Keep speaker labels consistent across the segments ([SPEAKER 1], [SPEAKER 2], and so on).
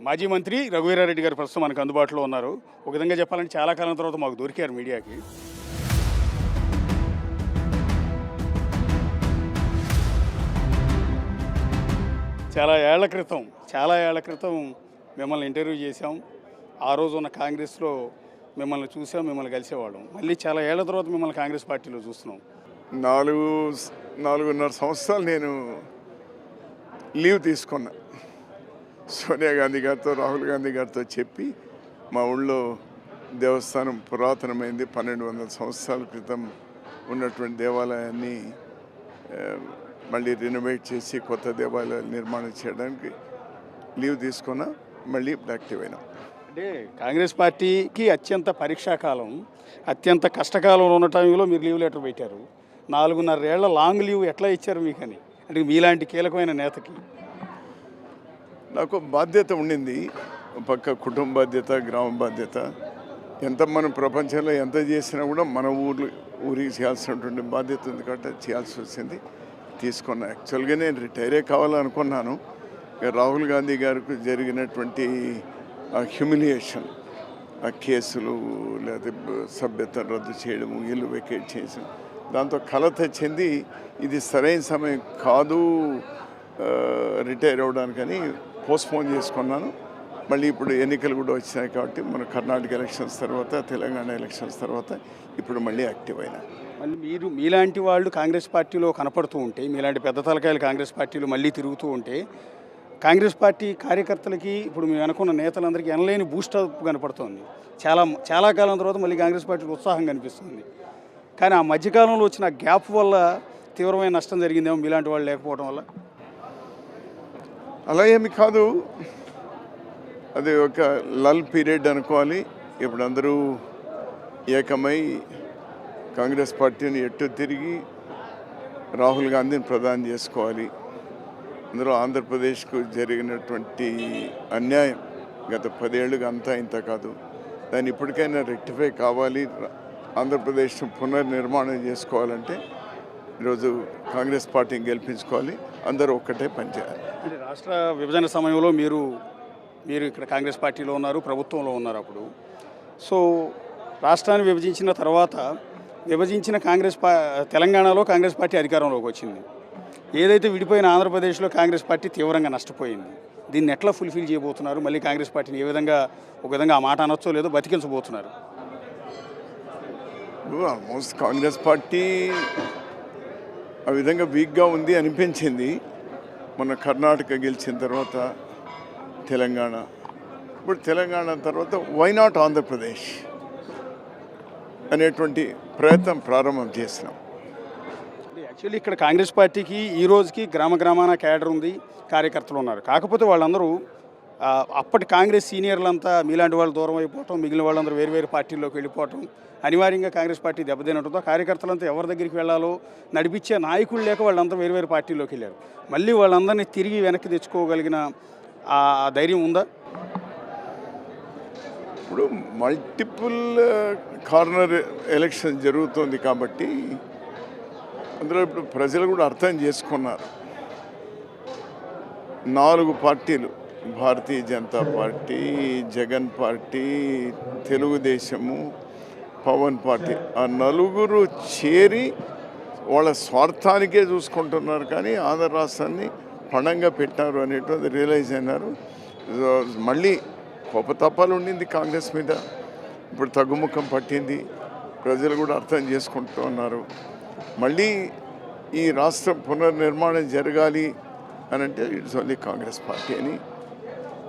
[SPEAKER 1] మాజీ మంత్రి రఘువీరారెడ్డి గారు ప్రస్తుతం మనకు అందుబాటులో ఉన్నారు. ఒక విధంగా చెప్పాలంటే చాలా కాలం తర్వాత మాకు దొరికారు మీడియాకి. చాలా ఏళ్ల క్రితం మిమ్మల్ని ఇంటర్వ్యూ చేశాం. ఆ రోజు ఉన్న కాంగ్రెస్లో మిమ్మల్ని చూసాం, మిమ్మల్ని కలిసేవాళ్ళం. మళ్ళీ చాలా ఏళ్ల తర్వాత మిమ్మల్ని కాంగ్రెస్ పార్టీలో చూస్తున్నాం.
[SPEAKER 2] 4.5 సంవత్సరాలు నేను లీవ్ తీసుకున్నా. సోనియా గాంధీ గారితో, రాహుల్ గాంధీ గారితో చెప్పి మా ఊళ్ళో దేవస్థానం పురాతనమైంది, 1200 సంవత్సరాల క్రితం ఉన్నటువంటి దేవాలయాన్ని మళ్ళీ రెనోవేట్ చేసి కొత్త దేవాలయాలు నిర్మాణం చేయడానికి లీవ్ తీసుకున్నా. మళ్ళీ యాక్టివ్ అయినా.
[SPEAKER 1] అంటే కాంగ్రెస్ పార్టీకి అత్యంత పరీక్షాకాలం, అత్యంత కష్టకాలంలో ఉన్న టైంలో మీరు లీవ్ లెటర్ పెట్టారు. 4.5 ఏళ్ల లాంగ్ లీవ్ ఎట్లా ఇచ్చారు మీకని? అంటే మీలాంటి కీలకమైన నేతకి
[SPEAKER 2] నాకు బాధ్యత ఉండింది. పక్క కుటుంబ బాధ్యత, గ్రామ బాధ్యత. ఎంత మనం ప్రపంచంలో ఎంత చేసినా కూడా మన ఊరికి చేయాల్సినటువంటి బాధ్యత ఉంది కాబట్టి చేయాల్సి వచ్చింది. తీసుకున్నా. యాక్చువల్గా నేను రిటైరే కావాలనుకున్నాను. రాహుల్ గాంధీ గారికి జరిగినటువంటి హ్యూమిలియేషన్, ఆ కేసులు లేదా సభ్యత రద్దు చేయడము, ఇల్లు వెకేట్ చేయడం, దాంతో కలత చెంది ఇది సరైన సమయం కాదు రిటైర్ అవ్వడానికని పోస్ట్పోన్ చేసుకున్నాను. మళ్ళీ ఇప్పుడు ఎన్నికలు కూడా వచ్చినాయి కాబట్టి మన కర్ణాటక ఎలక్షన్స్ తర్వాత, తెలంగాణ ఎలక్షన్స్ తర్వాత ఇప్పుడు మళ్ళీ యాక్టివ్ అయినా.
[SPEAKER 1] మళ్ళీ మీలాంటి వాళ్ళు కాంగ్రెస్ పార్టీలో కనపడుతూ ఉంటే, మీలాంటి పెద్ద తలకాయలు కాంగ్రెస్ పార్టీలో మళ్ళీ తిరుగుతూ ఉంటే, కాంగ్రెస్ పార్టీ కార్యకర్తలకి ఇప్పుడు మేము అనుకున్న నేతలందరికీ ఎనలేని బూస్టప్ కనపడుతుంది. చాలా కాలం తర్వాత మళ్ళీ కాంగ్రెస్ పార్టీకి ఉత్సాహం కనిపిస్తుంది. కానీ ఆ మధ్యకాలంలో వచ్చిన గ్యాప్ వల్ల తీవ్రమైన నష్టం జరిగిందేమో మీలాంటి వాళ్ళు లేకపోవడం వల్ల.
[SPEAKER 2] అలా ఏమి కాదు, అది ఒక లల్ పీరియడ్ అనుకోవాలి. ఇప్పుడు అందరూ ఏకమై కాంగ్రెస్ పార్టీని ఎట్టు తిరిగి రాహుల్ గాంధీని ప్రధాని చేసుకోవాలి. అందులో ఆంధ్రప్రదేశ్కు జరిగినటువంటి అన్యాయం గత 10 ఏళ్ళుగా అంతా ఇంత కాదు, దాన్ని ఇప్పటికైనా రెక్టిఫై కావాలి. ఆంధ్రప్రదేశ్ పునర్నిర్మాణం చేసుకోవాలంటే ఈరోజు కాంగ్రెస్ పార్టీని గెలిపించుకోవాలి. అందరూ ఒక్కటే పనిచేయాలి.
[SPEAKER 1] అంటే రాష్ట్ర విభజన సమయంలో మీరు ఇక్కడ కాంగ్రెస్ పార్టీలో ఉన్నారు, ప్రభుత్వంలో ఉన్నారు. అప్పుడు సో రాష్ట్రాన్ని విభజించిన తర్వాత విభజించిన తెలంగాణలో కాంగ్రెస్ పార్టీ అధికారంలోకి వచ్చింది. ఏదైతే విడిపోయిన ఆంధ్రప్రదేశ్లో కాంగ్రెస్ పార్టీ తీవ్రంగా నష్టపోయింది. దీన్ని ఎట్లా ఫుల్ఫిల్ చేయబోతున్నారు? మళ్ళీ కాంగ్రెస్ పార్టీని ఏ విధంగా, ఒక విధంగా ఆ మాట అనొచ్చో లేదో బతికించబోతున్నారు?
[SPEAKER 2] ఆల్మోస్ట్ కాంగ్రెస్ పార్టీ ఆ విధంగా వీక్గా ఉంది అనిపించింది. మొన్న కర్ణాటక గెలిచిన తర్వాత తెలంగాణ, ఇప్పుడు తెలంగాణ తర్వాత వై నాట్ ఆంధ్రప్రదేశ్ అనేటువంటి ప్రయత్నం ప్రారంభం చేసినాం.
[SPEAKER 1] యాక్చువల్లీ ఇక్కడ కాంగ్రెస్ పార్టీకి ఈ రోజుకి గ్రామాన క్యాడర్ ఉంది, కార్యకర్తలు ఉన్నారు. కాకపోతే వాళ్ళందరూ అప్పటి కాంగ్రెస్ సీనియర్లంతా మీలాంటి వాళ్ళు దూరం అయిపోవటం, మిగిలిన వాళ్ళందరూ వేరు పార్టీల్లోకి వెళ్ళిపోవటం, అనివార్యంగా కాంగ్రెస్ పార్టీ దెబ్బతినడంతో కార్యకర్తలంతా ఎవరి దగ్గరికి వెళ్ళాలో నడిపించే నాయకులు లేక వాళ్ళంతా వేరు పార్టీల్లోకి వెళ్ళారు. మళ్ళీ వాళ్ళందరినీ తిరిగి వెనక్కి తెచ్చుకోగలిగిన ఆ ధైర్యం ఉందా?
[SPEAKER 2] ఇప్పుడు మల్టిపుల్ కార్నర్ ఎలక్షన్ జరుగుతుంది కాబట్టి అందులో ఇప్పుడు ప్రజలు కూడా అర్థం చేసుకున్నారు. 4 పార్టీలు, Bharatiya Janata party, Jagan party, Telugu Desam, Pawan party, ఆ 4 చేరి వాళ్ళ స్వార్థానికే చూసుకుంటున్నారు. కానీ ఆంధ్ర రాష్ట్రాన్ని పణంగా పెట్టారు అనేటువంటి రియలైజ్ అయినారు. మళ్ళీ కోపతాపాలు ఉండింది కాంగ్రెస్ మీద, ఇప్పుడు తగ్గుముఖం పట్టింది. ప్రజలు కూడా అర్థం చేసుకుంటూ ఉన్నారు. మళ్ళీ ఈ రాష్ట్రం పునర్నిర్మాణం జరగాలి అని అంటే ఇట్స్ ఓన్లీ కాంగ్రెస్ పార్టీ అని.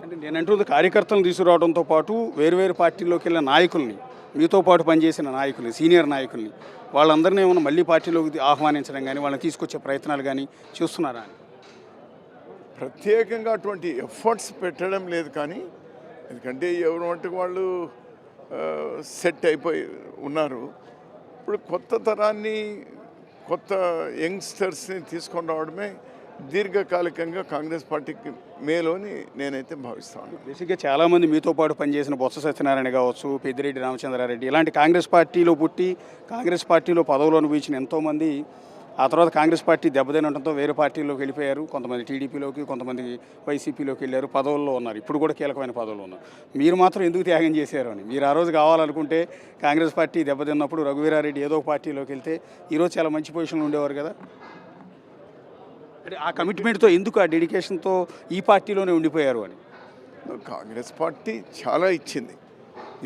[SPEAKER 1] అంటే నేనంటుంది కార్యకర్తలను తీసుకురావడంతో పాటు వేరు పార్టీల్లోకి వెళ్ళిన నాయకుల్ని, మీతో పాటు పనిచేసిన నాయకుల్ని, సీనియర్ నాయకుల్ని, వాళ్ళందరినీ ఏమైనా మళ్ళీ పార్టీలోకి ఆహ్వానించడం కానీ, వాళ్ళని తీసుకొచ్చే ప్రయత్నాలు కానీ చూస్తున్నారా అని?
[SPEAKER 2] ప్రత్యేకంగా అటువంటి ఎఫర్ట్స్ పెట్టడం లేదు. కానీ ఎందుకంటే ఎవరు మట్టుకు వాళ్ళు సెట్ అయిపోయి ఉన్నారు. ఇప్పుడు కొత్త తరాన్ని, కొత్త యంగ్స్టర్స్ని తీసుకొని రావడమే దీర్ఘకాలికంగా కాంగ్రెస్ పార్టీకి మేలు అని నేనైతే భావిస్తాను.
[SPEAKER 1] బేసిక్గా చాలామంది మీతో పాటు పనిచేసిన బొత్స సత్యనారాయణ కావచ్చు, పెద్దిరెడ్డి రామచంద్రారెడ్డి, ఇలాంటి కాంగ్రెస్ పార్టీలో పుట్టి కాంగ్రెస్ పార్టీలో పదవులు అనుభవించిన ఎంతోమంది ఆ తర్వాత కాంగ్రెస్ పార్టీ దెబ్బతినడంతో వేరే పార్టీలోకి వెళ్ళిపోయారు. కొంతమంది టీడీపీలోకి, కొంతమంది వైసీపీలోకి వెళ్ళారు. పదవుల్లో ఉన్నారు. ఇప్పుడు కూడా కీలకమైన పదవుల్లో ఉన్నారు. మీరు మాత్రం ఎందుకు త్యాగం చేశారు అని. మీరు ఆ రోజు కావాలనుకుంటే కాంగ్రెస్ పార్టీ దెబ్బతిన్నప్పుడు రఘువీరారెడ్డి ఏదో ఒక పార్టీలోకి వెళ్తే ఈరోజు చాలా మంచి పొజిషన్లో ఉండేవారు కదా. అంటే ఆ కమిట్మెంట్తో ఎందుకు, ఆ డెడికేషన్తో ఈ పార్టీలోనే ఉండిపోయారు అని.
[SPEAKER 2] కాంగ్రెస్ పార్టీ చాలా ఇచ్చింది.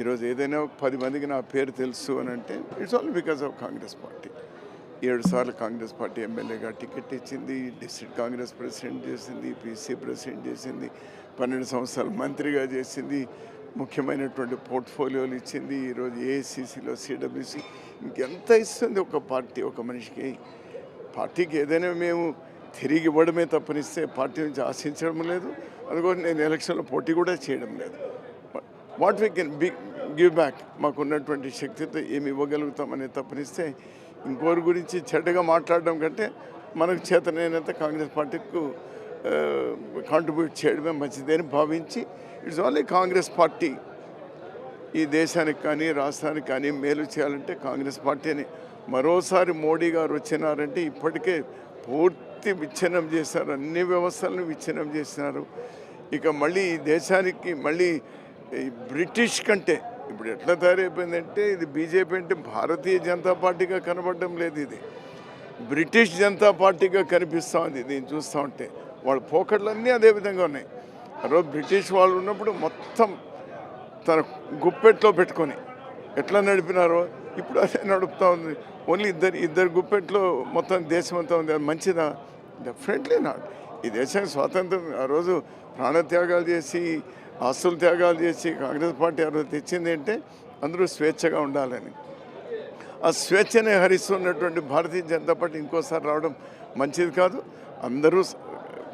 [SPEAKER 2] ఈరోజు ఏదైనా 10 మందికి నా పేరు తెలుసు అని అంటే it's all because of Congress party. 7 సార్లు కాంగ్రెస్ పార్టీ ఎమ్మెల్యేగా టికెట్ ఇచ్చింది, డిస్ట్రిక్ట్ కాంగ్రెస్ ప్రెసిడెంట్ చేసింది, పీసీ ప్రెసిడెంట్ చేసింది, 12 సంవత్సరాలు మంత్రిగా చేసింది, ముఖ్యమైనటువంటి పోర్ట్ఫోలియోలు ఇచ్చింది. ఈరోజు ఏఐసిసిలో సిడబ్ల్యూసి ఇంకెంత ఇస్తుంది ఒక పార్టీ, ఒక మనిషికి. పార్టీకి ఏదైనా మేము తిరిగి ఇవ్వడమే తప్పనిస్తే పార్టీ నుంచి ఆశించడం లేదు. అందుకోసం నేను ఎలక్షన్లో పోటీ కూడా చేయడం లేదు. What we can give back, మాకున్నటువంటి శక్తితో ఏమి ఇవ్వగలుగుతామనే తప్పనిస్తే ఇంకోరి గురించి చెడ్డగా మాట్లాడడం కంటే మనకు చేతనైనంత కాంగ్రెస్ పార్టీకు కాంట్రిబ్యూట్ చేయడమే మంచిదని భావించి ఇట్స్ ఓన్లీ కాంగ్రెస్ పార్టీ ఈ దేశానికి కానీ రాష్ట్రానికి కానీ మేలు చేయాలంటే కాంగ్రెస్ పార్టీని. మరోసారి మోడీ గారు వచ్చినారంటే ఇప్పటికే పూర్తి విచ్ఛిన్నం చేశారు, అన్ని వ్యవస్థలను విచ్ఛిన్నం చేసినారు. ఇక మళ్ళీ ఈ దేశానికి మళ్ళీ బ్రిటిష్ కంటే ఇప్పుడు ఎట్లా తయారైపోయిందంటే ఇది బీజేపీ అంటే భారతీయ జనతా పార్టీగా కనబడడం లేదు, ఇది బ్రిటిష్ జనతా పార్టీగా కనిపిస్తూ ఉంది. దీన్ని చూస్తూ ఉంటే వాళ్ళ పోకట్లన్నీ అదే విధంగా ఉన్నాయి. ఆ రోజు బ్రిటిష్ వాళ్ళు ఉన్నప్పుడు మొత్తం తన గుప్పెట్లో పెట్టుకొని ఎట్లా నడిపినారో ఇప్పుడు అదే నడుపుతూ ఉంది. ఓన్లీ ఇద్దరు గుప్పెట్లో మొత్తం దేశం అంతా ఉంది. అది మంచిదా? Definitely not. ఈ దేశానికి స్వాతంత్రం ఆ రోజు ప్రాణత్యాగాలు చేసి, ఆస్తుల త్యాగాలు చేసి కాంగ్రెస్ పార్టీ ఆ రోజు తెచ్చింది అంటే అందరూ స్వేచ్ఛగా ఉండాలని. ఆ స్వేచ్ఛనే హరిస్తున్నటువంటి భారతీయ జనతా పార్టీ ఇంకోసారి రావడం మంచిది కాదు. అందరూ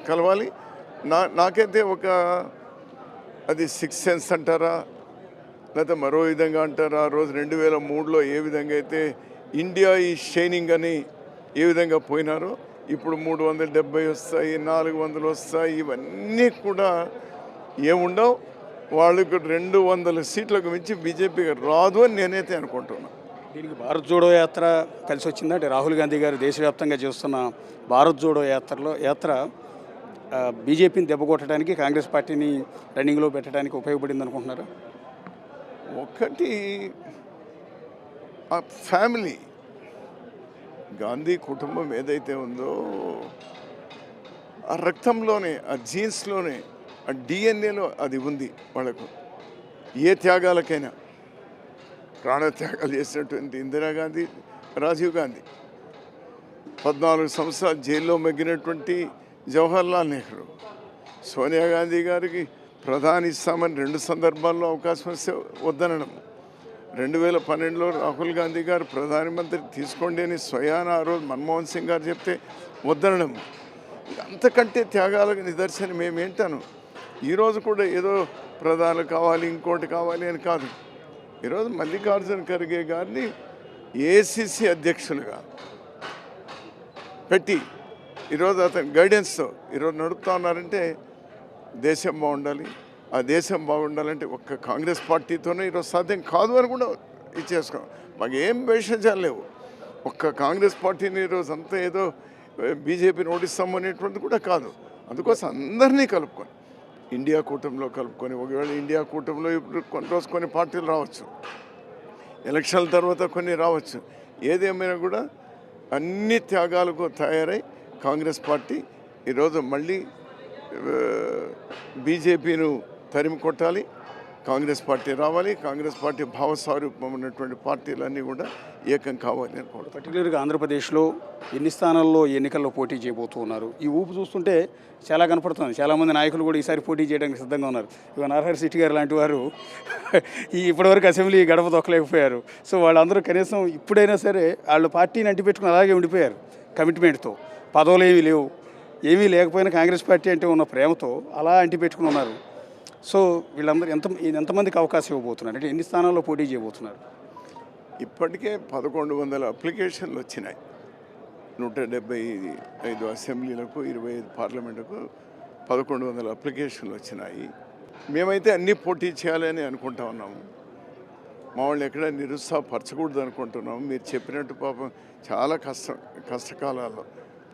[SPEAKER 2] కలవాలి. నాకైతే అది 6th సెన్స్ అంటారా, లేకపోతే మరో విధంగా అంటారా, ఆ రోజు 2003లో ఏ విధంగా అయితే ఇండియా ఈ షైనింగ్ అని ఏ విధంగా పోయినారో ఇప్పుడు 370 వస్తాయి, 400 వస్తాయి, ఇవన్నీ కూడా ఏముండవు. వాళ్ళకు 200 సీట్లకు మించి బీజేపీకి రాదు అని నేనైతే అనుకుంటున్నాను.
[SPEAKER 1] దీనికి భారత్ జోడో యాత్ర కలిసి వచ్చిందా? అంటే రాహుల్ గాంధీ గారు దేశవ్యాప్తంగా చేస్తున్న భారత్ జోడో యాత్ర బీజేపీని దెబ్బకొట్టడానికి, కాంగ్రెస్ పార్టీని రన్నింగ్లో పెట్టడానికి ఉపయోగపడింది అనుకుంటున్నారా?
[SPEAKER 2] ఒకటి ఆ ఫ్యామిలీ, గాంధీ కుటుంబం ఏదైతే ఉందో ఆ రక్తంలోనే, ఆ జీన్స్లోనే, ఆ డిఎన్ఏలో అది ఉంది వాళ్ళకు. ఏ త్యాగాలకైనా ప్రాణత్యాగాలు చేసినటువంటి ఇందిరాగాంధీ, రాజీవ్ గాంధీ, 14 సంవత్సరాలు జైల్లో మగ్గినటువంటి జవహర్లాల్ నెహ్రూ, సోనియా గాంధీ గారికి ప్రధాని ఇస్తామని 2 సందర్భాల్లో అవకాశం వస్తే వద్దనడం, 2012లో రాహుల్ గాంధీ గారు ప్రధానమంత్రి తీసుకోండి అని స్వయాన ఆ రోజు మన్మోహన్ సింగ్ గారు చెప్తే వద్దనడం. అంతకంటే త్యాగాలకు నిదర్శనం ఏమేంటాను. ఈరోజు కూడా ఏదో ప్రధాని కావాలి, ఇంకోటి కావాలి అని కాదు. ఈరోజు మల్లికార్జున ఖర్గే గారిని ఏఐసిసి అధ్యక్షులుగా పెట్టి ఈరోజు అతని గైడెన్స్తో ఈరోజు నడుపుతా ఉన్నారంటే దేశం బాగుండాలి. ఆ దేశం బాగుండాలంటే ఒక్క కాంగ్రెస్ పార్టీతోనే ఈరోజు సాధ్యం కాదు అని కూడా ఇచ్చేసుకోం. మాకు ఏం విషయాలు లేవు. ఒక్క కాంగ్రెస్ పార్టీని ఈరోజు అంతా ఏదో బీజేపీని ఓడిస్తాము అనేటువంటిది కూడా కాదు. అందుకోసం అందరినీ కలుపుకొని ఇండియా కూటమిలో కలుపుకొని, ఒకవేళ ఇండియా కూటమిలో ఇప్పుడు కొన్ని పార్టీలు రావచ్చు, ఎలక్షన్ల తర్వాత కొన్ని రావచ్చు. ఏదేమైనా కూడా అన్ని త్యాగాలకు తయారై కాంగ్రెస్ పార్టీ ఈరోజు మళ్ళీ బీజేపీను తరిమి కొట్టాలి, కాంగ్రెస్ పార్టీ రావాలి. కాంగ్రెస్ పార్టీ భావస్వరూపం ఉన్నటువంటి పార్టీలన్నీ కూడా ఏకం కావాలి అనుకోవడం.
[SPEAKER 1] పర్టికులర్గా ఆంధ్రప్రదేశ్లో ఎన్ని స్థానాల్లో ఎన్నికల్లో పోటీ చేయబోతూ ఉన్నారు? ఈ ఊపు చూస్తుంటే చాలా కనపడుతుంది. చాలామంది నాయకులు కూడా ఈసారి పోటీ చేయడానికి సిద్ధంగా ఉన్నారు. ఇవాళ నరహరి సిటీ గారు లాంటి వారు ఇప్పటివరకు అసెంబ్లీ గడప తొక్కలేకపోయారు. సో వాళ్ళందరూ కనీసం ఇప్పుడైనా సరే వాళ్ళు పార్టీని అంటిపెట్టుకుని అలాగే ఉండిపోయారు కమిట్మెంట్తో. పదవులు ఏమీ లేవు, ఏమీ లేకపోయినా కాంగ్రెస్ పార్టీ అంటే ఉన్న ప్రేమతో అలా అంటిపెట్టుకుని ఉన్నారు. సో వీళ్ళందరూ ఎంతమందికి అవకాశం ఇవ్వబోతున్నారు? అంటే ఎన్ని స్థానాల్లో పోటీ చేయబోతున్నారు?
[SPEAKER 2] ఇప్పటికే 1100 అప్లికేషన్లు వచ్చినాయి. 175 అసెంబ్లీలకు, 25 పార్లమెంటుకు 1100 అప్లికేషన్లు వచ్చినాయి. మేమైతే అన్నీ పోటీ చేయాలని అనుకుంటా ఉన్నాము. మా వాళ్ళు ఎక్కడ నిరుత్సాహపరచకూడదు అనుకుంటున్నాం. మీరు చెప్పినట్టు పాపం చాలా కష్టకాలాల్లో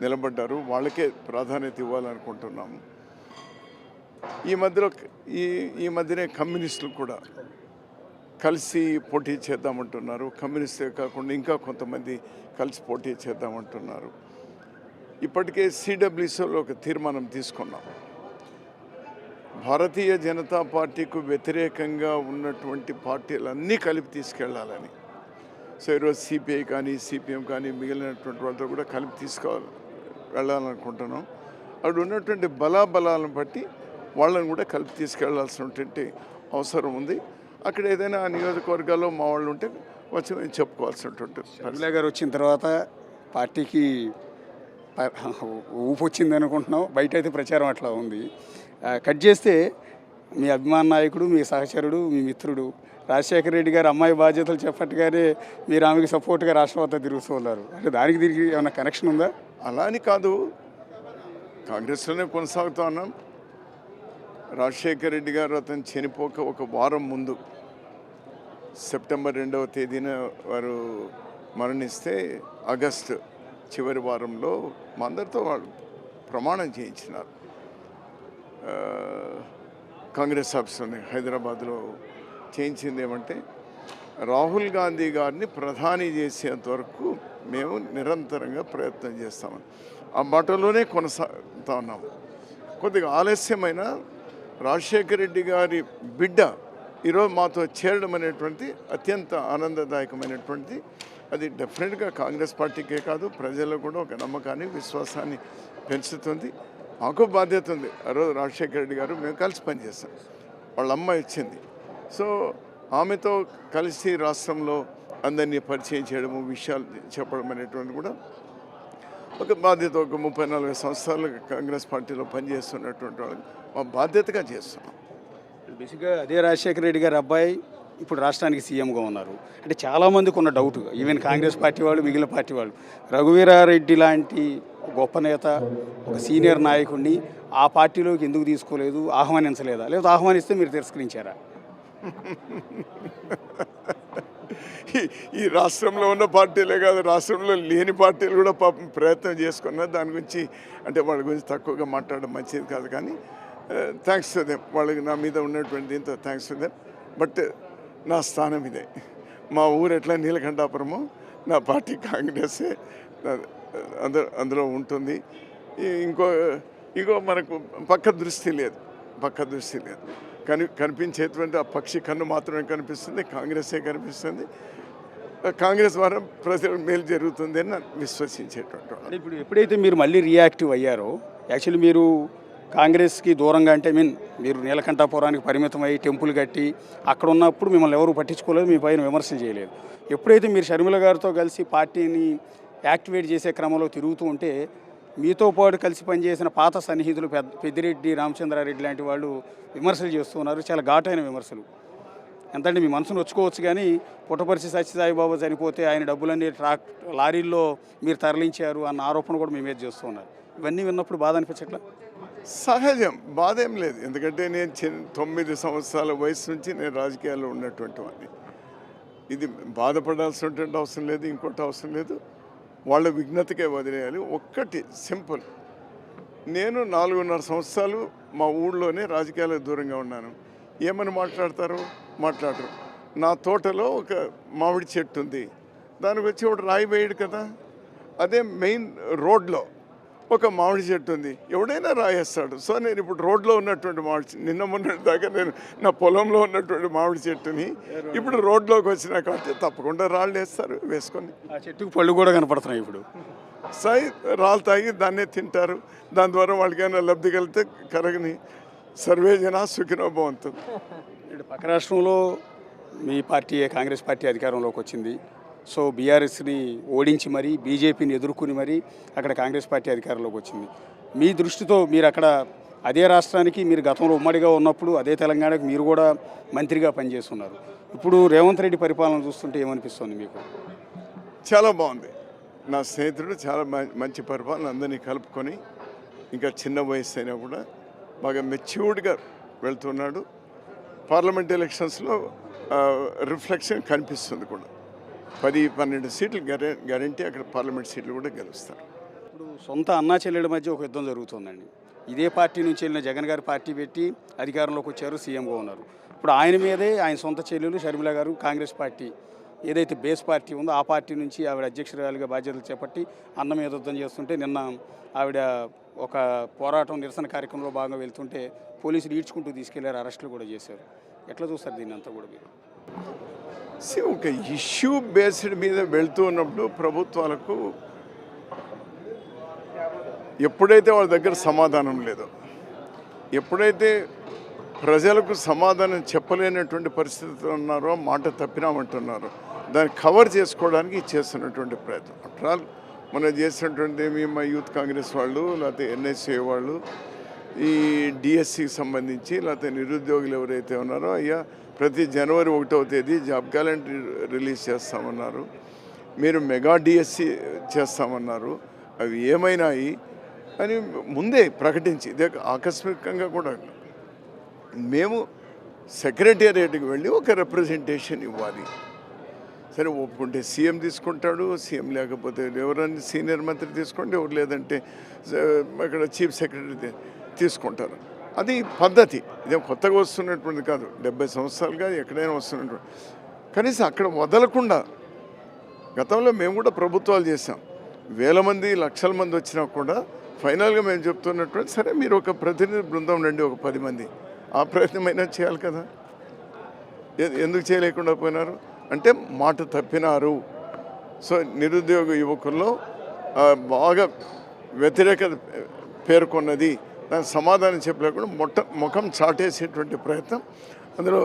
[SPEAKER 2] నిలబడ్డారు, వాళ్ళకే ప్రాధాన్యత ఇవ్వాలనుకుంటున్నాము. ఈ మధ్యనే కమ్యూనిస్టులు కూడా కలిసి పోటీ చేద్దామంటున్నారు. కమ్యూనిస్టే కాకుండా ఇంకా కొంతమంది కలిసి పోటీ చేద్దామంటున్నారు. ఇప్పటికే సిడబ్ల్యూసీలో ఒక తీర్మానం తీసుకున్నాం. భారతీయ జనతా పార్టీకు వ్యతిరేకంగా ఉన్నటువంటి పార్టీలన్నీ కలిపి తీసుకెళ్లాలని. సో ఈరోజు సిపిఐ కానీ సిపిఎం కానీ మిగిలినటువంటి వాళ్ళతో కూడా కలిపి వెళ్ళాలనుకుంటున్నాం. అక్కడ ఉన్నటువంటి బలాబలాలను బట్టి వాళ్ళని కూడా కలిపి తీసుకెళ్లాల్సినటువంటి అవసరం ఉంది. అక్కడ ఏదైనా నియోజకవర్గాల్లో మా వాళ్ళు ఉంటే వచ్చి మేము చెప్పుకోవాల్సినటువంటి.
[SPEAKER 1] షర్మిల గారు వచ్చిన తర్వాత పార్టీకి ఊపు వచ్చింది అనుకుంటున్నాం. బయట అయితే ప్రచారం అట్లా ఉంది. కట్ చేస్తే మీ అభిమాన నాయకుడు, మీ సహచరుడు, మీ మిత్రుడు రాజశేఖర రెడ్డి గారు అమ్మాయి బాధ్యతలు చెప్పట్టుగానే మీరు ఆమెకి సపోర్ట్గా రాష్ట్రమంతా తిరుగుతూ ఉన్నారు. అంటే దానికి దీనికి ఏమైనా కనెక్షన్ ఉందా?
[SPEAKER 2] అలా అని కాదు, కాంగ్రెస్లోనే కొనసాగుతూ ఉన్నాం. రాజశేఖర రెడ్డి గారు అతను చనిపోక ఒక వారం ముందు సెప్టెంబర్ 2వ తేదీన వారు మరణిస్తే ఆగస్టు చివరి వారంలో మా అందరితో వాళ్ళు ప్రమాణం చేయించినారు. కాంగ్రెస్ ఆఫీస్లోనే హైదరాబాద్లో చేయించింది ఏమంటే, రాహుల్ గాంధీ గారిని ప్రధాని చేసేంత వరకు మేము నిరంతరంగా ప్రయత్నం చేస్తామని ఆ బాటలోనే కొనసాగుతా ఉన్నాము. కొద్దిగా ఆలస్యమైన రాజశేఖర రెడ్డి గారి బిడ్డ ఈరోజు మాతో చేరడం అనేటువంటి అత్యంత ఆనందదాయకమైనటువంటిది. అది డెఫినెట్గా కాంగ్రెస్ పార్టీకే కాదు, ప్రజల్లో కూడా ఒక నమ్మకాన్ని, విశ్వాసాన్ని పెంచుతుంది. మాకు బాధ్యత ఉంది. ఆ రోజు రాజశేఖర రెడ్డి గారు మేము కలిసి పనిచేస్తాం. వాళ్ళ అమ్మాయి వచ్చింది. సో ఆమెతో కలిసి రాష్ట్రంలో అందరినీ పరిచయం చేయడము, విషయాలు చెప్పడం అనేటువంటి కూడా ఒక బాధ్యత. ఒక 30-40 సంవత్సరాలు కాంగ్రెస్ పార్టీలో పనిచేస్తున్నటువంటి వాళ్ళకి మా బాధ్యతగా చేస్తున్నాం.
[SPEAKER 1] బేసిక్గా అదే రాజశేఖర రెడ్డి గారి అబ్బాయి ఇప్పుడు రాష్ట్రానికి సీఎంగా ఉన్నారు. అంటే చాలామందికి ఉన్న డౌట్, ఈవెన్ కాంగ్రెస్ పార్టీ వాళ్ళు, మిగిలిన పార్టీ వాళ్ళు, రఘువీరారెడ్డి లాంటి గొప్ప నేత, ఒక సీనియర్ నాయకుడిని ఆ పార్టీలోకి ఎందుకు తీసుకోలేదు, ఆహ్వానించలేదా, లేదా ఆహ్వానిస్తే మీరు తిరస్కరించారా?
[SPEAKER 2] ఈ రాష్ట్రంలో ఉన్న పార్టీలే కాదు, రాష్ట్రంలో లేని పార్టీలు కూడా పాపం ప్రయత్నం చేసుకున్నారు. దాని గురించి అంటే వాళ్ళ గురించి తక్కువగా మాట్లాడడం మంచిది కాదు. కానీ థ్యాంక్స్ టు దెమ్, వాళ్ళకి నా మీద ఉన్నటువంటి దీంతో థ్యాంక్స్ టు దెమ్. బట్ నా స్థానం ఇదే. మా ఊరు ఎట్లా నీలకంఠాపురమో నా పార్టీ కాంగ్రెస్సే అందులో ఉంటుంది. ఇంకో మనకు పక్క దృష్టి లేదు. కనిపించేటువంటి ఆ పక్షి కన్ను మాత్రమే కనిపిస్తుంది, కాంగ్రెస్సే కనిపిస్తుంది. కాంగ్రెస్ ద్వారా ప్రజలకు మేలు జరుగుతుంది అని విశ్వసించేటువంటి.
[SPEAKER 1] ఇప్పుడు ఎప్పుడైతే మీరు మళ్ళీ రియాక్టివ్ అయ్యారో, యాక్చువల్లీ మీరు కాంగ్రెస్కి దూరంగా అంటే మీరు నీలకంఠాపురానికి పరిమితమై టెంపుల్ కట్టి అక్కడ ఉన్నప్పుడు మిమ్మల్ని ఎవరు పట్టించుకోలేదు, మీ పైన విమర్శలు చేయలేదు. ఎప్పుడైతే మీరు షర్మిల గారితో కలిసి పార్టీని యాక్టివేట్ చేసే క్రమంలో తిరుగుతూ ఉంటే, మీతో పాటు కలిసి పనిచేసిన పాత సన్నిహితులు పెద్దిరెడ్డి రామచంద్రారెడ్డి లాంటి వాళ్ళు విమర్శలు చేస్తూ ఉన్నారు. చాలా ఘాటైన విమర్శలు. ఎంతంటే మీ మనసును వచ్చుకోవచ్చు, కానీ పుట్టపర్తి సత్యసాయిబాబా చనిపోతే ఆయన డబ్బులన్నీ లారీల్లో మీరు తరలించారు అన్న ఆరోపణ కూడా మీ మీద చేస్తూ ఉన్నారు. ఇవన్నీ విన్నప్పుడు బాధ అనిపించట్లా?
[SPEAKER 2] సహజం, బాధ ఏం లేదు. ఎందుకంటే నేను 9 సంవత్సరాల వయసు నుంచి నేను రాజకీయాల్లో ఉన్నటువంటి వాడిని. ఇది బాధపడాల్సినటువంటి అవసరం లేదు, ఇంకోటి అవసరం లేదు. వాళ్ళ విఘ్నతకే వదిలేయాలి. ఒక్కటి సింపుల్, నేను 4.5 సంవత్సరాలు మా ఊళ్ళోనే రాజకీయాలకు దూరంగా ఉన్నాను. ఏమని మాట్లాడతారు? మాట్లాడరు. నా తోటలో ఒక మామిడి చెట్టు ఉంది, దానికి వచ్చి ఒకటి రాయి వేయడు కదా. అదే మెయిన్ రోడ్లో ఒక మామిడి చెట్టు ఉంది, ఎవడైనా రాయేస్తాడు. సో నేను ఇప్పుడు రోడ్లో ఉన్నటువంటి నిన్న మొన్నటి దాకా నేను నా పొలంలో ఉన్నటువంటి మామిడి చెట్టుని ఇప్పుడు రోడ్లోకి వచ్చినా కాబట్టి తప్పకుండా రాళ్ళు వేస్తారు, వేసుకొని.
[SPEAKER 1] ఆ చెట్టుకు పళ్ళు కూడా కనపడుతున్నాయి ఇప్పుడు.
[SPEAKER 2] రాళ్ళు తాగి దాన్నే తింటారు. దాని ద్వారా వాళ్ళకి ఏమైనా లబ్ధి కలిగితే కరగని. సర్వే జన సుఖినో భవంతు.
[SPEAKER 1] ఇప్పుడు పక్క రాష్ట్రంలో మీ పార్టీ కాంగ్రెస్ పార్టీ అధికారంలోకి వచ్చింది. సో బీఆర్ఎస్ని ఓడించి మరీ బీజేపీని ఎదుర్కొని మరీ అక్కడ కాంగ్రెస్ పార్టీ అధికారంలోకి వచ్చింది. మీ దృష్టితో మీరు అక్కడ అదే రాష్ట్రానికి మీరు గతంలో ఉమ్మడిగా ఉన్నప్పుడు అదే తెలంగాణకు మీరు కూడా మంత్రిగా పనిచేస్తున్నారు. ఇప్పుడు రేవంత్ రెడ్డి పరిపాలన చూస్తుంటే ఏమనిపిస్తుంది మీకు?
[SPEAKER 2] చాలా బాగుంది. నా స్నేహితుడు చాలా మంచి పరిపాలన, అందరినీ కలుపుకొని, ఇంకా చిన్న వయసు అయినా కూడా బాగా మెచ్యూర్డ్గా వెళ్తున్నాడు. పార్లమెంట్ ఎలక్షన్స్లో రిఫ్లెక్షన్ కనిపిస్తుంది కూడా. 10-12 సీట్లు గ్యారంటీ అక్కడ పార్లమెంట్ సీట్లు కూడా గెలుస్తారు.
[SPEAKER 1] ఇప్పుడు సొంత అన్నా చెల్లెల మధ్య ఒక యుద్ధం జరుగుతుందండి. ఇదే పార్టీ నుంచి వెళ్ళిన జగన్ గారు పార్టీ పెట్టి అధికారంలోకి వచ్చారు, సీఎంగా ఉన్నారు. ఇప్పుడు ఆయన మీదే ఆయన సొంత చెల్లెలు షర్మిల గారు కాంగ్రెస్ పార్టీ ఏదైతే బేస్ పార్టీ ఉందో ఆ పార్టీ నుంచి ఆవిడ అధ్యక్షురాలుగా బాధ్యతలు చేపట్టి అన్న మీద యుద్ధం చేస్తుంటే నిన్న ఆవిడ ఒక పోరాటం నిరసన కార్యక్రమంలో భాగంగా వెళ్తుంటే పోలీసులు ఈడ్చుకుంటూ తీసుకెళ్లారు, అరెస్టులు కూడా చేశారు. ఎట్లా చూస్తారు దీన్ని అంతా కూడా మీరు?
[SPEAKER 2] ఒక ఇష్యూ బేస్డ్ మీద వెళ్తూ ఉన్నప్పుడు ప్రభుత్వాలకు ఎప్పుడైతే వాళ్ళ దగ్గర సమాధానం లేదో, ఎప్పుడైతే ప్రజలకు సమాధానం చెప్పలేనటువంటి పరిస్థితులు ఉన్నారో, మాట తప్పినామంటున్నారో, దాన్ని కవర్ చేసుకోవడానికి చేస్తున్నటువంటి ప్రయత్నం. ఆఫ్టర్ ఆల్ మనం చేసినటువంటి మా యూత్ కాంగ్రెస్ వాళ్ళు, లేకపోతే ఎన్ఎస్ఏ వాళ్ళు, ఈ డిఎస్సికి సంబంధించి లేకపోతే నిరుద్యోగులు ఎవరైతే ఉన్నారో, అయ్యా ప్రతి జనవరి 1వ తేదీ జాబ్ క్యాలెండర్ రిలీజ్ చేస్తామన్నారు, మీరు మెగా డిఎస్సి చేస్తామన్నారు, అవి ఏమైనాయి అని ముందే ప్రకటించి, ఇదే ఆకస్మికంగా కూడా మేము సెక్రటేరియట్కి వెళ్ళి ఒక రిప్రజెంటేషన్ ఇవ్వాలి. సరే ఒప్పుకుంటే సీఎం తీసుకుంటాడు, సీఎం లేకపోతే ఎవరన్నా సీనియర్ మంత్రి తీసుకోండి, ఎవరు లేదంటే అక్కడ చీఫ్ సెక్రటరీ తీసుకుంటారు. అది పద్ధతి. ఇదేం కొత్తగా వస్తున్నటువంటి కాదు, 70 సంవత్సరాలుగా ఎక్కడైనా వస్తున్నటువంటి. కనీసం అక్కడ వదలకుండా గతంలో మేము కూడా ప్రభుత్వాలు చేసాం, వేల మంది లక్షల మంది వచ్చినా కూడా ఫైనల్గా మేము చెప్తున్నటువంటి సరే మీరు ఒక ప్రతినిధి బృందం రండి, ఒక 10 మంది, ఆ ప్రయత్నమైనా చేయాలి కదా. ఎందుకు చేయలేకుండా పోయినారు అంటే మాట తప్పినారు. సో నిరుద్యోగ యువకుల్లో బాగా వ్యతిరేకత పేర్కొన్నది, దానికి సమాధానం చెప్పలేకుండా ముఖం చాటేసేటువంటి ప్రయత్నం, అందులో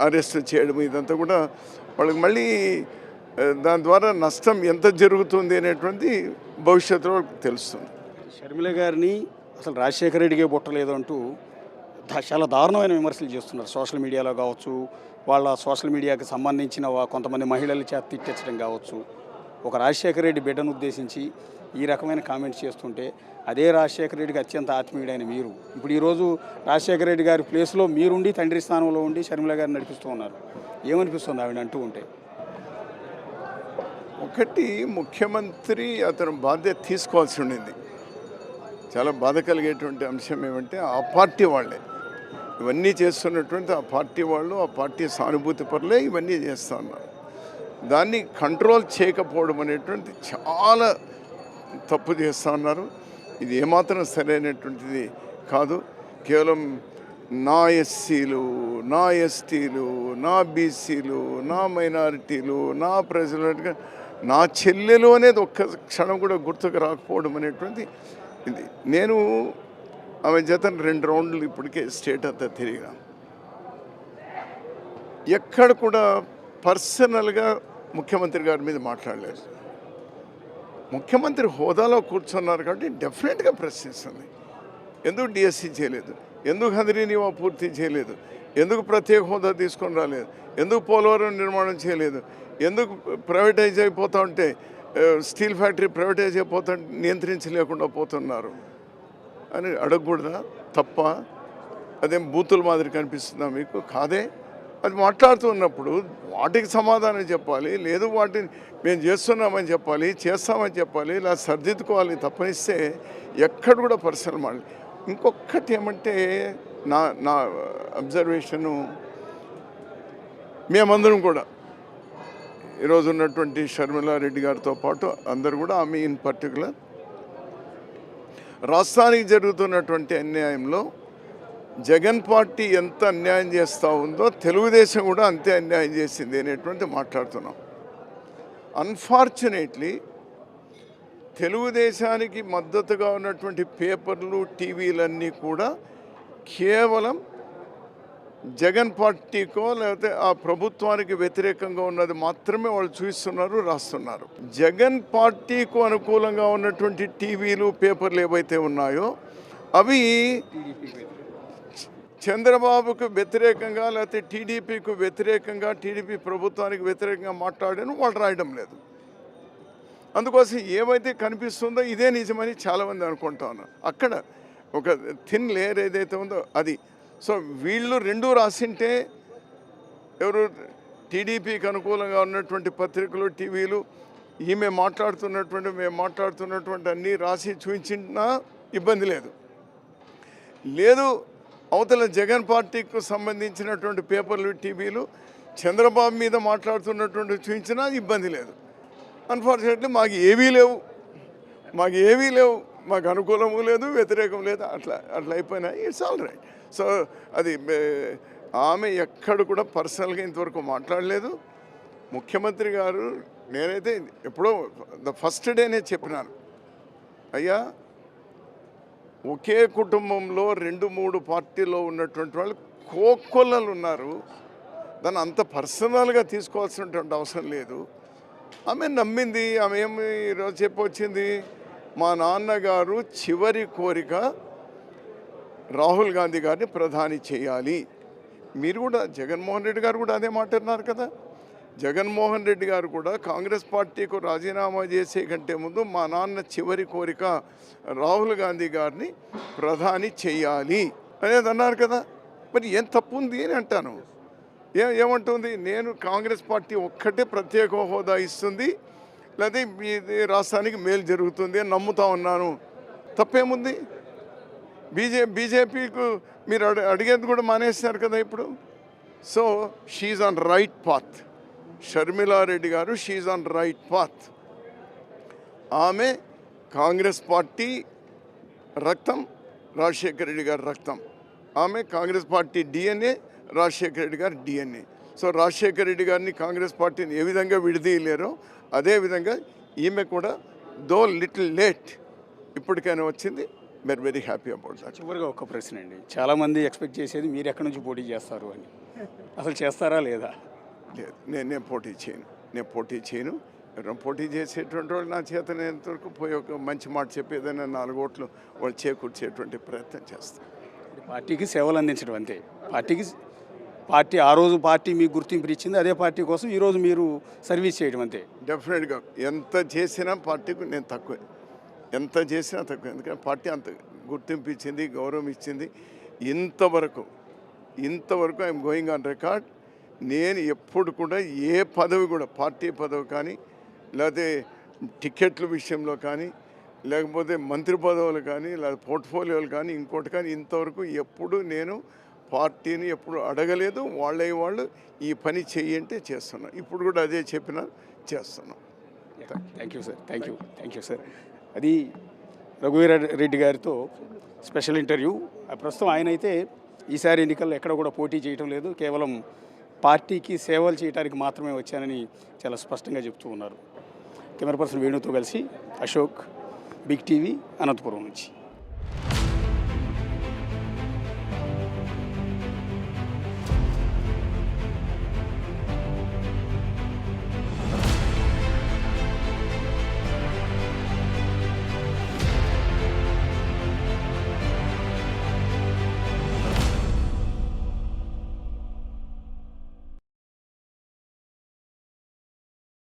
[SPEAKER 2] అరెస్ట్ చేయడం, ఇదంతా కూడా వాళ్ళకి మళ్ళీ దాని ద్వారా నష్టం ఎంత జరుగుతుంది అనేటువంటి భవిష్యత్తులో తెలుస్తుంది.
[SPEAKER 1] షర్మిల గారిని అసలు రాజశేఖర రెడ్డికే పుట్టలేదు అంటూ చాలా దారుణమైన విమర్శలు చేస్తున్నారు. సోషల్ మీడియాలో కావచ్చు, వాళ్ళ సోషల్ మీడియాకి సంబంధించిన కొంతమంది మహిళల చేత తిట్టించడం కావచ్చు. ఒక రాజశేఖర రెడ్డి బిడ్డను ఉద్దేశించి ఈ రకమైన కామెంట్స్ చేస్తుంటే, అదే రాజశేఖర రెడ్డికి అత్యంత ఆత్మీయుడైన మీరు ఇప్పుడు ఈరోజు రాజశేఖర రెడ్డి గారి ప్లేస్లో మీరుండి తండ్రి స్థానంలో ఉండి షర్మిల గారిని నడిపిస్తూ ఉన్నారు. ఏమనిపిస్తుంది ఆవిడ అంటూ ఉంటే?
[SPEAKER 2] ఒకటి, ముఖ్యమంత్రి అతను బాధ్యత తీసుకోవాల్సి ఉండింది. చాలా బాధ కలిగేటువంటి అంశం ఏమంటే ఆ పార్టీ వాళ్ళే ఇవన్నీ చేస్తున్నటువంటి, ఆ పార్టీ వాళ్ళు, ఆ పార్టీ సానుభూతి పరులే ఇవన్నీ చేస్తూ ఉన్నారు. దాన్ని కంట్రోల్ చేయకపోవడం అనేటువంటి చాలా తప్పు చేస్తూ ఉన్నారు. ఇది ఏమాత్రం సరైనటువంటిది కాదు. కేవలం నా ఎస్సీలు, నా ఎస్టీలు, నా బీసీలు, నా మైనారిటీలు, నా ప్రజలు, నా చెల్లెలు అనేది ఒక్క క్షణం కూడా గుర్తుకు రాకపోవడం అనేటువంటి ఇది. నేను ఆమె జతను 2 రౌండ్లు ఇప్పటికే స్టేట్ అంతా తిరిగా, ఎక్కడ కూడా పర్సనల్గా ముఖ్యమంత్రి గారి మీద మాట్లాడలేదు. ముఖ్యమంత్రి హోదాలో కూర్చున్నారు కాబట్టి డెఫినెట్గా ప్రశ్నిస్తుంది. ఎందుకు డిఎస్సి చేయలేదు, ఎందుకు హంద్రీనివా పూర్తి చేయలేదు, ఎందుకు ప్రత్యేక హోదా తీసుకొని రాలేదు, ఎందుకు పోలవరం నిర్మాణం చేయలేదు, ఎందుకు ప్రైవేటైజ్ అయిపోతూ ఉంటే స్టీల్ ఫ్యాక్టరీ ప్రైవేటైజ్ అయిపోతా నియంత్రించలేకుండా పోతున్నారు అని అడగకూడదా? తప్ప అదేం బూతుల మాదిరి కనిపిస్తుందా మీకు? కాదే. అది మాట్లాడుతూ ఉన్నప్పుడు వాటికి సమాధానం చెప్పాలి, లేదు వాటిని మేము చేస్తున్నామని చెప్పాలి, చేస్తామని చెప్పాలి, ఇలా సర్దిద్దుకోవాలి. తప్పనిస్తే ఎక్కడ కూడా పర్సనల్ మాట. ఇంకొకటి ఏమంటే నా అబ్జర్వేషను, మేమందరం కూడా ఈరోజు ఉన్నటువంటి షర్మిలా రెడ్డి గారితో పాటు అందరు కూడా, ఆమె ఇన్ పర్టికులర్, రాష్ట్రానికి జరుగుతున్నటువంటి అన్యాయంలో జగన్ పార్టీ ఎంత అన్యాయం చేస్తూ ఉందో తెలుగుదేశం కూడా అంతే అన్యాయం చేసింది అనేటువంటి మాట్లాడుతున్నాం. అన్ఫార్చునేట్లీ తెలుగుదేశానికి మద్దతుగా ఉన్నటువంటి పేపర్లు, టీవీలన్నీ కూడా కేవలం జగన్ పార్టీకో లేకపోతే ఆ ప్రభుత్వానికి వ్యతిరేకంగా ఉన్నది మాత్రమే వాళ్ళు చూస్తున్నారు, రాస్తున్నారు. జగన్ పార్టీకు అనుకూలంగా ఉన్నటువంటి టీవీలు, పేపర్లు ఏవైతే ఉన్నాయో అవి చంద్రబాబుకు వ్యతిరేకంగా లేకపోతే టీడీపీకి వ్యతిరేకంగా, టీడీపీ ప్రభుత్వానికి వ్యతిరేకంగా మాట్లాడాను వాళ్ళు రాయడం లేదు. అందుకోసం ఏమైతే కనిపిస్తుందో ఇదే నిజమని చాలామంది అనుకుంటా ఉన్నారు. అక్కడ ఒక థిన్ లేయర్ ఏదైతే ఉందో అది. సో వీళ్ళు 2 రాసింటే ఎవరు టీడీపీకి అనుకూలంగా ఉన్నటువంటి పత్రికలు, టీవీలు ఈమె మాట్లాడుతున్నటువంటి మేము మాట్లాడుతున్నటువంటి అన్నీ రాసి చూపించినా ఇబ్బంది లేదు. లేదు అవతల జగన్ పార్టీకి సంబంధించినటువంటి పేపర్లు, టీవీలు చంద్రబాబు మీద మాట్లాడుతున్నటువంటి చూపించినా ఇబ్బంది లేదు. అన్ఫార్చునేట్లీ మాకు ఏవీ లేవు, మాకు అనుకూలము లేదు, వ్యతిరేకం లేదు, అట్లా అయిపోయినా ఇట్స్ ఆల్ రైట్. సో అది ఆమె ఎక్కడ కూడా పర్సనల్గా ఇంతవరకు మాట్లాడలేదు. ముఖ్యమంత్రి గారు నేనైతే ఎప్పుడో ద ఫస్ట్ డేనే చెప్పినాను, అయ్యా ఒకే కుటుంబంలో 2-3 పార్టీలో ఉన్నటువంటి వాళ్ళు కోకొల్లలు ఉన్నారు, దాన్ని అంత పర్సనల్గా తీసుకోవాల్సినటువంటి అవసరం లేదు. ఆమె నమ్మింది. ఆమె ఏమి ఈరోజు చెప్పొచ్చింది, మా నాన్నగారు చివరి కోరిక రాహుల్ గాంధీ గారిని ప్రధాని చేయాలి. మీరు కూడా జగన్మోహన్ రెడ్డి గారు కూడా అదే మాట అన్నారు కదా. జగన్మోహన్ రెడ్డి గారు కూడా కాంగ్రెస్ పార్టీకు రాజీనామా చేసే కంటే ముందు మా నాన్న చివరి కోరిక రాహుల్ గాంధీ గారిని ప్రధాని చేయాలి అనేది అన్నారు కదా. మరి ఏం తప్పు ఉంది అని అంటాను. ఏమంటుంది, నేను కాంగ్రెస్ పార్టీ ఒక్కటే ప్రత్యేక హోదా ఇస్తుంది, లేదా మీ రాష్ట్రానికి మేలు జరుగుతుంది అని నమ్ముతా ఉన్నాను. తప్పేముంది? బీజేపీకు మీరు అడిగేది కూడా మానేస్తున్నారు కదా ఇప్పుడు. So she on right path. Sharmila Reddy గారు షీఈ్ ఆన్ రైట్ పాత్. ఆమె కాంగ్రెస్ పార్టీ రక్తం, రాజశేఖర రెడ్డి గారి రక్తం. ఆమె కాంగ్రెస్ పార్టీ డిఎన్ఏ, రాజశేఖర రెడ్డి గారి డిఎన్ఏ. సో రాజశేఖర రెడ్డి గారిని కాంగ్రెస్ పార్టీని ఏ విధంగా విడదీయలేరో అదేవిధంగా ఈమె కూడా దో లిటిల్ లేట్ ఇప్పటికైనా వచ్చింది. We are very happy about that.
[SPEAKER 1] చివరిగా ఒక ప్రశ్న అండి, చాలామంది ఎక్స్పెక్ట్ చేసేది మీరు ఎక్కడి నుంచి పోటీ చేస్తారు అని. అసలు చేస్తారా లేదా?
[SPEAKER 2] లేదు, నేను పోటీ చేయను. ఎవరైనా పోటీ చేసేటువంటి వాళ్ళు నా చేతనేంతవరకు పోయి ఒక మంచి మాట చెప్పి ఏదైనా 4 ఓట్లు వాళ్ళు చేకూర్చేటువంటి ప్రయత్నం చేస్తాను.
[SPEAKER 1] పార్టీకి సేవలు అందించడం అంతే. పార్టీ ఆ రోజు పార్టీ మీకు గుర్తింపు ఇచ్చింది, అదే పార్టీ కోసం ఈరోజు మీరు సర్వీస్ చేయడం అంతే.
[SPEAKER 2] డెఫినెట్గా ఎంత చేసినా పార్టీకి నేను తక్కువే, ఎందుకంటే పార్టీ అంత గుర్తింపు ఇచ్చింది, గౌరవం ఇచ్చింది. ఇంతవరకు ఐఎమ్ గోయింగ్ ఆన్ రికార్డ్. నేను ఎప్పుడు కూడా ఏ పదవి కూడా, పార్టీ పదవి కానీ, లేకపోతే టికెట్ల విషయంలో కానీ, లేకపోతే మంత్రి పదవులు కానీ, లేదా పోర్ట్ఫోలియోలు కానీ, ఇంకోటి కానీ ఇంతవరకు ఎప్పుడు నేను పార్టీని ఎప్పుడు అడగలేదు. వాళ్ళు ఈ పని చెయ్యంటే చేస్తున్నాను. ఇప్పుడు కూడా అదే చెప్పినా చేస్తున్నాను.
[SPEAKER 1] Thank you sir. అది రఘువీర రెడ్డి గారితో స్పెషల్ ఇంటర్వ్యూ. ప్రస్తుతం ఆయన అయితే ఈసారి ఎన్నికల్లో ఎక్కడ కూడా పోటీ చేయటం లేదు, కేవలం పార్టీకి సేవలు చేయడానికి మాత్రమే వచ్చానని చాలా స్పష్టంగా చెప్తూ ఉన్నారు. కెమెరా పర్సన్ వేణుతో కలిసి అశోక్, బిగ్ టీవీ, అనంతపురం నుంచి.